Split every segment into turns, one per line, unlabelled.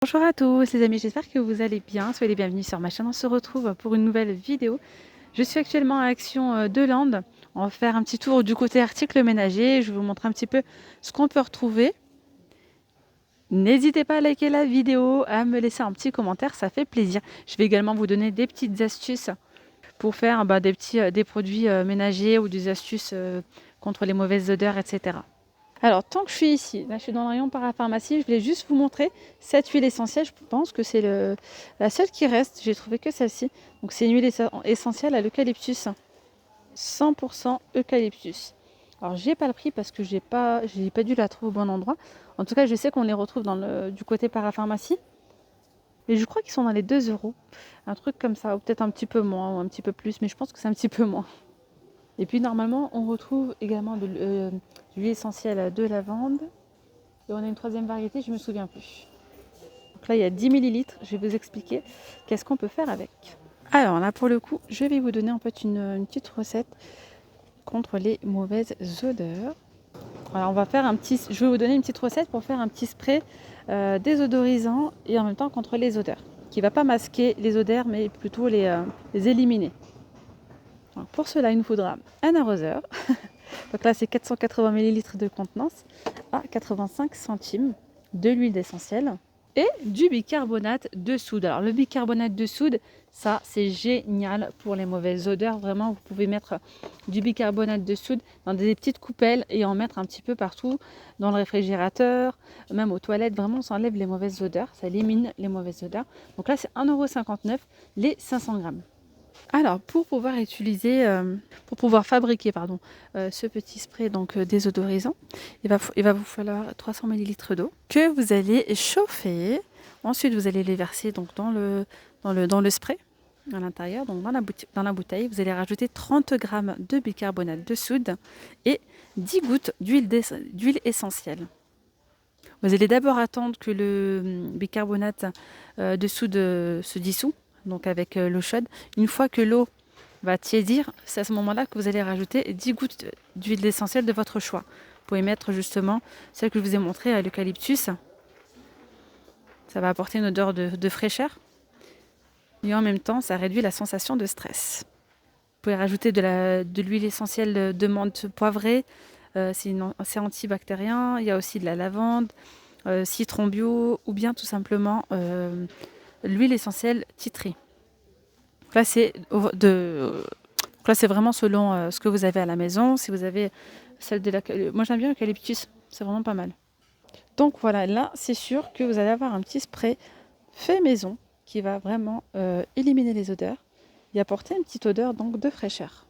Bonjour à tous les amis, j'espère que vous allez bien. Soyez les bienvenus sur ma chaîne. On se retrouve pour une nouvelle vidéo. Je suis actuellement à Action de Land. On va faire un petit tour du côté articles ménagers. Je vais vous montrer un petit peu ce qu'on peut retrouver. N'hésitez pas à liker la vidéo, à me laisser un petit commentaire, ça fait plaisir. Je vais également vous donner des petites astuces pour faire des produits ménagers ou des astuces contre les mauvaises odeurs, etc. Alors, tant que je suis ici, là je suis dans le rayon parapharmacie, je voulais juste vous montrer cette huile essentielle. Je pense que c'est la seule qui reste. J'ai trouvé que celle-ci. Donc, c'est une huile essentielle à l'eucalyptus. 100% eucalyptus. Alors, j'ai pas le prix parce que j'ai pas dû la trouver au bon endroit. En tout cas, je sais qu'on les retrouve du côté parapharmacie. Et je crois qu'ils sont dans les 2 euros. Un truc comme ça, ou peut-être un petit peu moins, ou un petit peu plus, mais je pense que c'est un petit peu moins. Et puis normalement, on retrouve également de l'huile essentielle de lavande. Et on a une troisième variété, je ne me souviens plus. Donc là, il y a 10 millilitres. Je vais vous expliquer qu'est-ce qu'on peut faire avec. Alors là, pour le coup, je vais vous donner en fait une petite recette contre les mauvaises odeurs. Alors on va faire je vais vous donner une petite recette pour faire un petit spray désodorisant et en même temps contre les odeurs. Qui ne va pas masquer les odeurs, mais plutôt les éliminer. Donc pour cela, il nous faudra un arroseur. Donc là, c'est 480 ml de contenance à 85 centimes, de l'huile essentielle et du bicarbonate de soude. Alors le bicarbonate de soude, ça c'est génial pour les mauvaises odeurs. Vraiment, vous pouvez mettre du bicarbonate de soude dans des petites coupelles et en mettre un petit peu partout, dans le réfrigérateur, même aux toilettes. Vraiment, ça enlève les mauvaises odeurs, ça élimine les mauvaises odeurs. Donc là, c'est 1,59 € les 500 grammes. Alors, pour pouvoir fabriquer ce petit spray désodorisant, il va vous falloir 300 ml d'eau que vous allez chauffer. Ensuite, vous allez les verser donc, dans le spray à l'intérieur, donc dans la bouteille. Vous allez rajouter 30 g de bicarbonate de soude et 10 gouttes d'huile essentielle. Vous allez d'abord attendre que le bicarbonate de soude se dissout, donc avec l'eau chaude. Une fois que l'eau va tiédir, c'est à ce moment-là que vous allez rajouter 10 gouttes d'huile essentielle de votre choix. Vous pouvez mettre justement celle que je vous ai montrée à l'eucalyptus. Ça va apporter une odeur de fraîcheur. Et en même temps, ça réduit la sensation de stress. Vous pouvez rajouter de l'huile essentielle de menthe poivrée. C'est antibactérien. Il y a aussi de la lavande, citron bio ou bien tout simplement l'huile essentielle tea tree. Là, c'est vraiment selon ce que vous avez à la maison. Si vous avez moi, j'aime bien l'eucalyptus. C'est vraiment pas mal. Donc voilà, là, c'est sûr que vous allez avoir un petit spray fait maison qui va vraiment éliminer les odeurs et apporter une petite odeur donc de fraîcheur.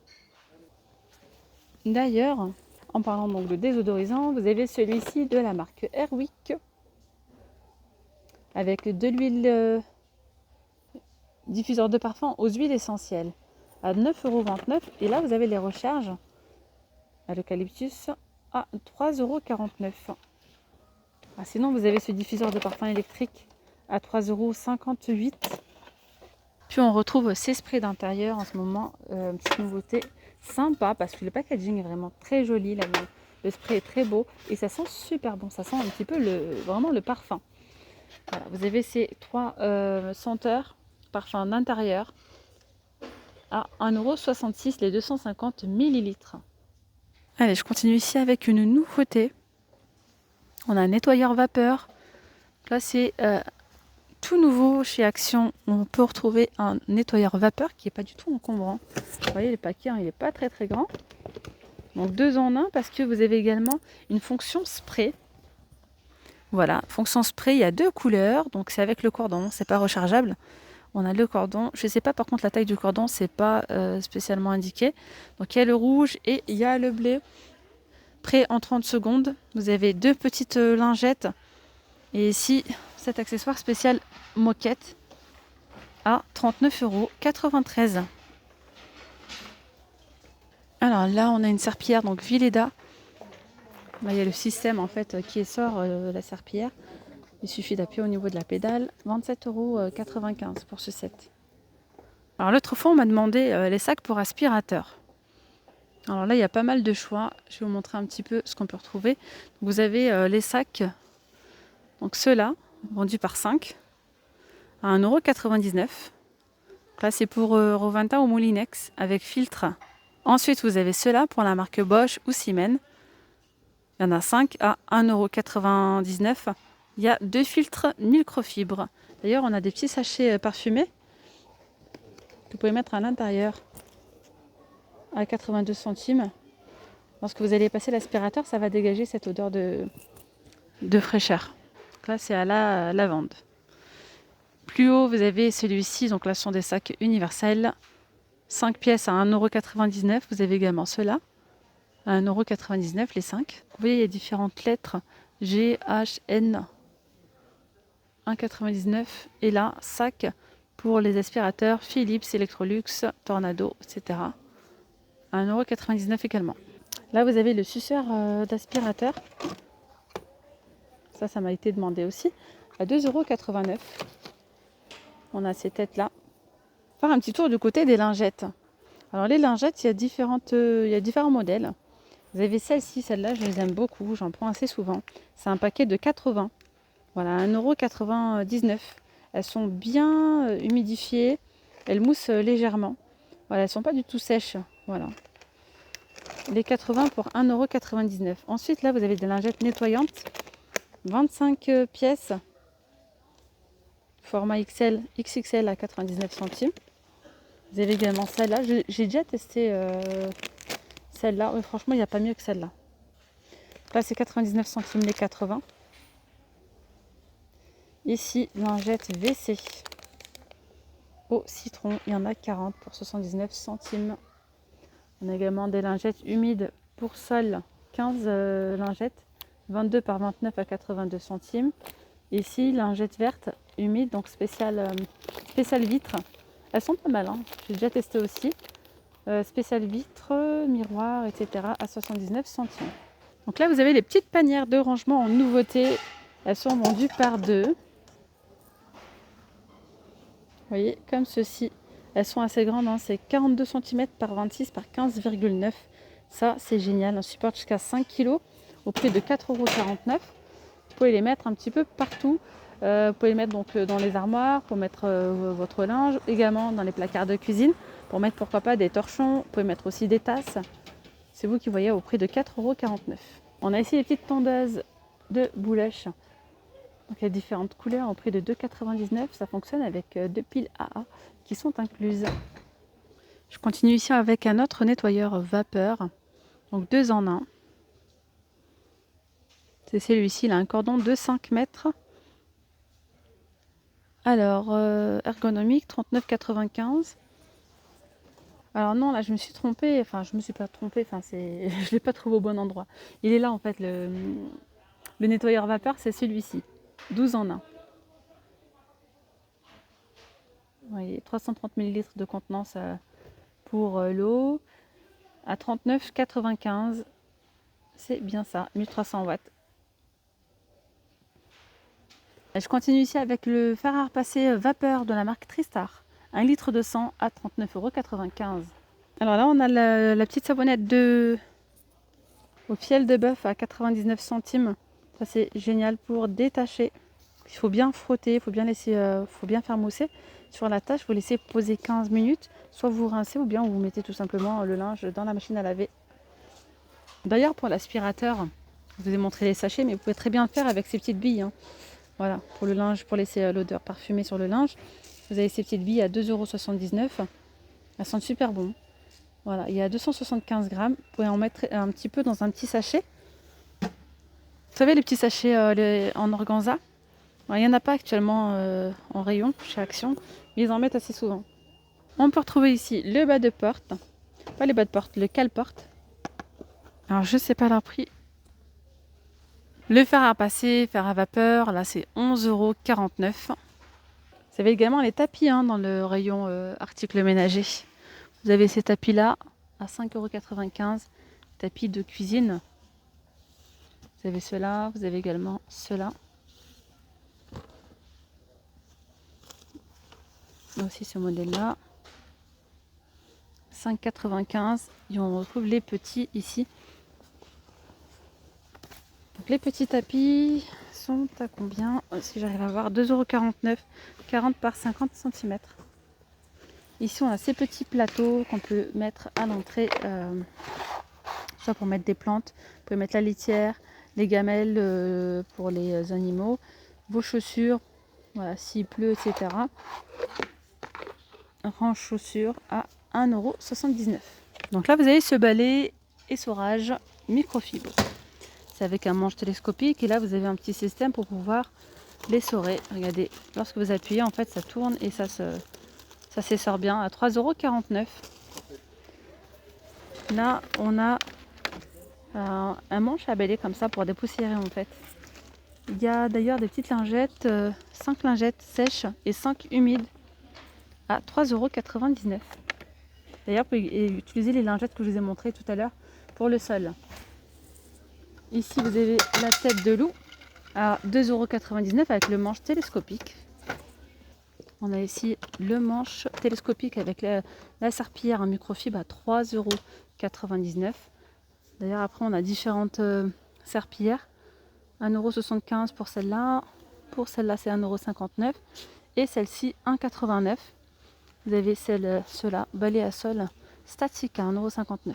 D'ailleurs, en parlant donc de désodorisant, vous avez celui-ci de la marque Airwick avec de l'huile diffuseur de parfum aux huiles essentielles à 9,29 € et là vous avez les recharges à l'eucalyptus à 3,49 €. Sinon vous avez ce diffuseur de parfum électrique à 3,58 €. Puis on retrouve ces sprays d'intérieur en ce moment, une petite nouveauté sympa parce que le packaging est vraiment très joli, là, le spray est très beau et ça sent super bon, ça sent un petit peu vraiment le parfum. Voilà, vous avez ces 3 senteurs parfum d'intérieur à 1,66 € les 250 ml. Allez, je continue ici avec une nouveauté. On a un nettoyeur vapeur. Là, c'est tout nouveau chez Action. On peut retrouver un nettoyeur vapeur qui n'est pas du tout encombrant. Vous voyez, le paquet, il n'est pas très très grand. Donc 2 en 1 parce que vous avez également une fonction spray. Voilà, fonction spray, il y a 2 couleurs. Donc c'est avec le cordon, c'est pas rechargeable. On a le cordon. Je ne sais pas par contre la taille du cordon, c'est pas spécialement indiqué. Donc il y a le rouge et il y a le bleu. Prêt en 30 secondes. Vous avez 2 petites lingettes. Et ici, cet accessoire spécial moquette à 39,93 €. Alors là, on a une serpillière, donc Vileda. Là, il y a le système en fait qui sort la serpillière. Il suffit d'appuyer au niveau de la pédale. 27,95 € pour ce set. Alors l'autre fois, on m'a demandé les sacs pour aspirateur. Alors là, il y a pas mal de choix. Je vais vous montrer un petit peu ce qu'on peut retrouver. Vous avez les sacs, donc ceux-là, vendu par 5 à 1,99 €. Là, c'est pour Roventa ou Moulinex avec filtre. Ensuite, vous avez ceux-là pour la marque Bosch ou Siemens. Il y en a 5 à 1,99 €. Il y a 2 filtres microfibres. D'ailleurs, on a des petits sachets parfumés que vous pouvez mettre à l'intérieur à 82 centimes. Lorsque vous allez passer l'aspirateur, ça va dégager cette odeur de fraîcheur. Donc là, c'est à la lavande. Plus haut, vous avez celui-ci. Donc là, ce sont des sacs universels. 5 pièces à 1,99 €. Vous avez également ceux-là à 1,99 € les 5. Vous voyez, il y a différentes lettres. G, H, N. 1,99 €. Et là, sac pour les aspirateurs Philips, Electrolux, Tornado, etc. À 1,99 € également. Là, vous avez le suceur d'aspirateur. Ça m'a été demandé aussi. À 2,89 €. On a ces têtes-là. Faire un petit tour du côté des lingettes. Alors, les lingettes, il y a différents modèles. Vous avez celle-ci, celle-là, je les aime beaucoup. J'en prends assez souvent. C'est un paquet de 80. Voilà, 1,99 €. Elles sont bien humidifiées. Elles moussent légèrement. Voilà, elles ne sont pas du tout sèches. Voilà. Les 80 pour 1,99 €. Ensuite, là, vous avez des lingettes nettoyantes. 25 pièces. Format XL, XXL à 99 centimes. Vous avez également celle-là. J'ai déjà testé celle-là. Ouais, franchement, il n'y a pas mieux que celle-là. Là, c'est 99 centimes les 80. Ici, lingette WC au citron. Il y en a 40 pour 79 centimes. On a également des lingettes humides pour sol. 15 lingettes. 22 par 29 à 82 centimes. Ici, lingette verte humide, donc spéciale vitre. Elles sont pas mal, hein. J'ai déjà testé aussi. Spéciale vitre, miroir, etc. à 79 centimes. Donc là, vous avez les petites panières de rangement en nouveauté. Elles sont vendues par 2. Vous voyez, comme ceci. Elles sont assez grandes, hein. C'est 42 cm par 26 par 15,9. Ça, c'est génial. On supporte jusqu'à 5 kg au prix de 4,49 €. Vous pouvez les mettre un petit peu partout. Vous pouvez les mettre donc dans les armoires pour mettre votre linge, également dans les placards de cuisine pour mettre pourquoi pas des torchons. Vous pouvez mettre aussi des tasses. C'est vous qui voyez au prix de 4,49 €. On a ici les petites tondeuses de Boulèche. Donc il y a différentes couleurs au prix de 2,99 €. Ça fonctionne avec 2 piles AA qui sont incluses. Je continue ici avec un autre nettoyeur vapeur. Donc 2 en 1. C'est celui-ci, il a un cordon de 5 mètres. Alors, ergonomique, 39,95 €. Alors non, là je me suis trompée, enfin je me suis pas trompée, enfin je ne l'ai pas trouvé au bon endroit. Il est là en fait, le nettoyeur vapeur, c'est celui-ci, 12 en 1. Vous voyez, 330 ml de contenance pour l'eau, à 39,95 €. C'est bien ça, 1300 watts. Je continue ici avec le fer à repasser vapeur de la marque Tristar. 1 litre de 100 à 39,95 €. Alors là, on a la petite savonnette au fiel de bœuf à 99 centimes. Ça, c'est génial pour détacher. Il faut bien frotter, il faut bien faire mousser. Sur la tâche, vous laissez poser 15 minutes. Soit vous rincez ou bien vous mettez tout simplement le linge dans la machine à laver. D'ailleurs, pour l'aspirateur, je vous ai montré les sachets, mais vous pouvez très bien le faire avec ces petites billes, hein. Voilà, pour le linge, pour laisser l'odeur parfumée sur le linge. Vous avez ces petites billes à 2,79 €. Elles sentent super bon. Voilà, il y a 275 grammes. Vous pouvez en mettre un petit peu dans un petit sachet. Vous savez, les petits sachets en organza. Alors, il n'y en a pas actuellement en rayon chez Action, mais ils en mettent assez souvent. On peut retrouver ici le bas de porte. Pas le bas de porte, le cale-porte. Alors, je ne sais pas leur prix. Le fer à passer, fer à vapeur, là c'est 11,49 €. Vous avez également les tapis dans le rayon articles ménagers. Vous avez ces tapis-là à 5,95 €. Tapis de cuisine. Vous avez ceux-là, vous avez également ceux-là. Aussi ce modèle-là. 5,95 € et on retrouve les petits ici. Donc les petits tapis sont à combien? Si j'arrive à voir, 2,49 €, 40 par 50 centimètres. Ici, on a ces petits plateaux qu'on peut mettre à l'entrée, soit pour mettre des plantes, vous pouvez mettre la litière, les gamelles pour les animaux, vos chaussures, voilà, s'il pleut, etc. Range chaussures à 1,79 €. Donc là, vous avez ce balai essorage microfibre. C'est avec un manche télescopique et là, vous avez un petit système pour pouvoir l'essorer. Regardez, lorsque vous appuyez, en fait, ça tourne et ça s'essore bien à 3,49 €. Là, on a un manche à balai comme ça pour dépoussiérer en fait. Il y a d'ailleurs des petites lingettes, 5 lingettes sèches et 5 humides à 3,99 €. D'ailleurs, vous pouvez utiliser les lingettes que je vous ai montrées tout à l'heure pour le sol. Ici, vous avez la tête de loup à 2,99 € avec le manche télescopique. On a ici le manche télescopique avec la serpillière en microfibre à 3,99 €. D'ailleurs, après, on a différentes serpillières. 1,75 € pour celle-là. Pour celle-là, c'est 1,59 € et celle-ci 1,89 €. Vous avez ceux-là, balai à sol statique à 1,59 €.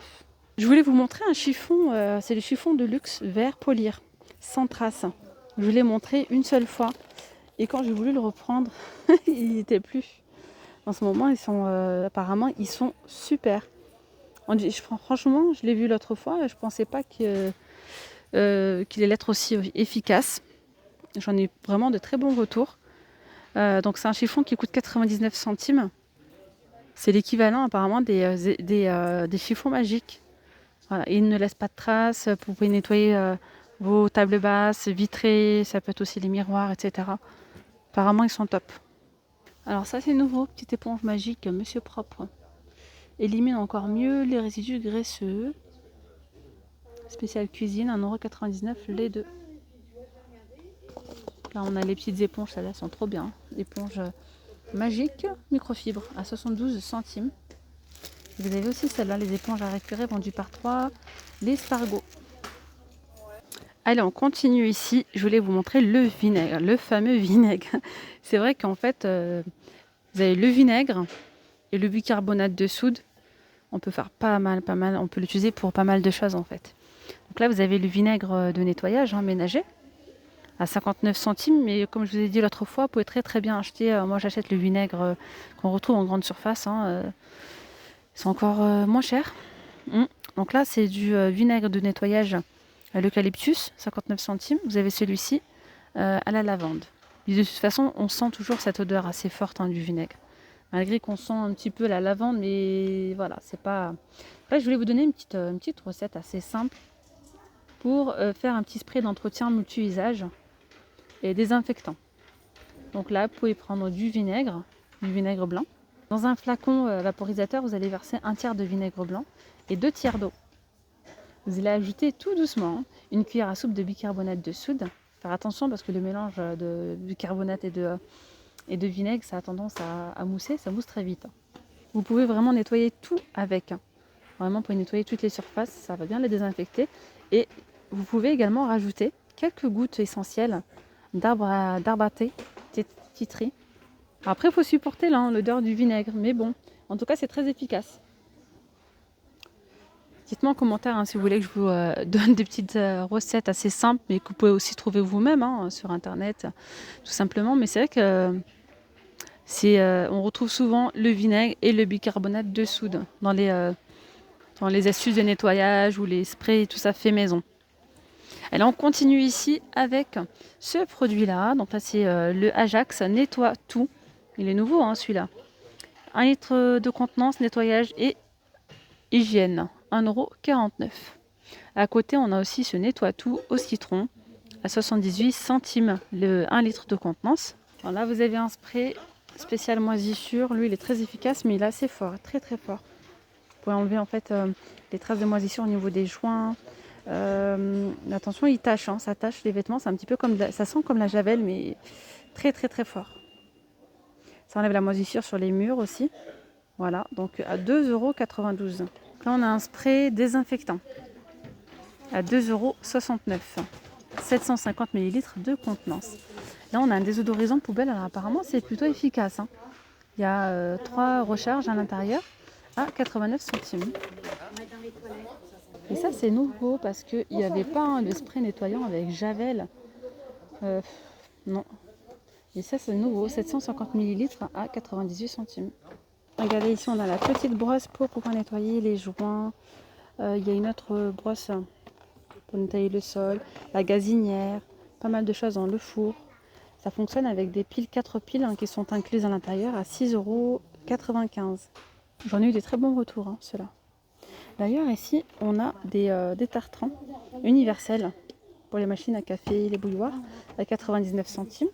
Je voulais vous montrer un chiffon, c'est le chiffon de luxe vert polir, sans trace. Je vous l'ai montré une seule fois et quand j'ai voulu le reprendre, il n'y était plus. En ce moment, apparemment, ils sont super. Franchement, je l'ai vu l'autre fois et je ne pensais pas qu'il allait être aussi efficace. J'en ai vraiment de très bons retours. Donc c'est un chiffon qui coûte 99 centimes. C'est l'équivalent apparemment des chiffons magiques. Voilà, il ne laisse pas de traces. Vous pouvez nettoyer vos tables basses, vitrées, ça peut être aussi les miroirs, etc. Apparemment, ils sont top. Alors ça, c'est nouveau, petite éponge magique, Monsieur Propre. Élimine encore mieux les résidus graisseux. Spécial cuisine, 1,99 € les deux. Là, on a les petites éponges, celles-là sont trop bien. Éponge magique, microfibre à 72 centimes. Vous avez aussi celle-là, les éponges à récurer vendues par 3, l'escargot. Allez, on continue ici. Je voulais vous montrer le vinaigre, le fameux vinaigre. C'est vrai qu'en fait, vous avez le vinaigre et le bicarbonate de soude. On peut faire pas mal. On peut l'utiliser pour pas mal de choses en fait. Donc là, vous avez le vinaigre de nettoyage ménager à 59 centimes. Mais comme je vous ai dit l'autre fois, vous pouvez très bien acheter. Moi, j'achète le vinaigre qu'on retrouve en grande surface. C'est encore moins cher. Donc là, c'est du vinaigre de nettoyage à l'eucalyptus, 59 centimes. Vous avez celui-ci à la lavande. De toute façon, on sent toujours cette odeur assez forte du vinaigre. Malgré qu'on sent un petit peu la lavande, mais voilà, c'est pas... Là, je voulais vous donner une petite recette assez simple pour faire un petit spray d'entretien multi-usage et désinfectant. Donc là, vous pouvez prendre du vinaigre blanc. Dans un flacon vaporisateur, vous allez verser 1/3 de vinaigre blanc et 2 tiers d'eau. Vous allez ajouter tout doucement une cuillère à soupe de bicarbonate de soude. Faire attention parce que le mélange de bicarbonate et de vinaigre, ça a tendance à mousser, ça mousse très vite. Vous pouvez vraiment nettoyer tout avec. Vraiment, vous pouvez nettoyer toutes les surfaces, ça va bien les désinfecter. Et vous pouvez également rajouter quelques gouttes essentielles d'arbre à thé titri. Après, il faut supporter l'odeur du vinaigre, mais bon, en tout cas, c'est très efficace. Dites-moi en commentaire si vous voulez que je vous donne des petites recettes assez simples, mais que vous pouvez aussi trouver vous-même sur internet, tout simplement. Mais c'est vrai que on retrouve souvent le vinaigre et le bicarbonate de soude dans les astuces de nettoyage ou les sprays, tout ça fait maison. Allez, on continue ici avec ce produit-là. Donc là, c'est le Ajax Nettoie Tout. Il est nouveau, celui-là. 1 litre de contenance, nettoyage et hygiène. 1,49 €. À côté, on a aussi ce Nettoie Tout au citron à 78 centimes le 1 litre de contenance. Alors là, vous avez un spray spécial moisissure. Lui, il est très efficace, mais il est assez fort, très fort. Vous pouvez enlever en fait les traces de moisissure au niveau des joints. Attention, il tâche, ça tâche les vêtements. C'est un petit peu comme ça sent comme la javel, mais très fort. Ça enlève la moisissure sur les murs aussi. Voilà, donc à 2,92 €. Là, on a un spray désinfectant à 2,69 €. 750 ml de contenance. Là, on a un désodorisant poubelle. Alors apparemment, c'est plutôt efficace, hein. Il y a 3 recharges à l'intérieur à 89 centimes. Et ça, c'est nouveau parce qu'il n'y avait pas le spray nettoyant avec Javel. Non. Et ça, c'est nouveau. 750 ml à 98 centimes. Regardez, ici, on a la petite brosse pour pouvoir nettoyer les joints. Il y a une autre brosse pour nettoyer le sol. La gazinière. Pas mal de choses dans le four. Ça fonctionne avec des piles, 4 piles hein, qui sont incluses à l'intérieur à 6,95 €. J'en ai eu des très bons retours, hein, ceux-là. D'ailleurs, ici, on a des tartrans universels pour les machines à café, les bouilloires, à 99 centimes.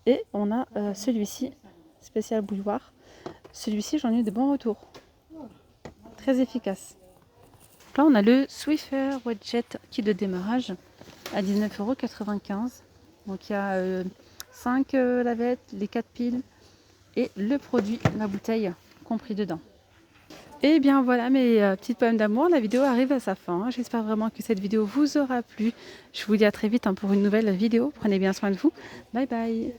Et on a celui-ci, spécial bouilloire. Celui-ci, j'en ai eu de bons retours. Très efficace. Là, on a le Swiffer Wadjet kit de démarrage à 19,95 €. Donc, il y a 5 lavettes, les 4 piles et le produit, la bouteille compris dedans. Et bien voilà mes petites pommes d'amour, la vidéo arrive à sa fin. J'espère vraiment que cette vidéo vous aura plu. Je vous dis à très vite hein, pour une nouvelle vidéo. Prenez bien soin de vous. Bye bye.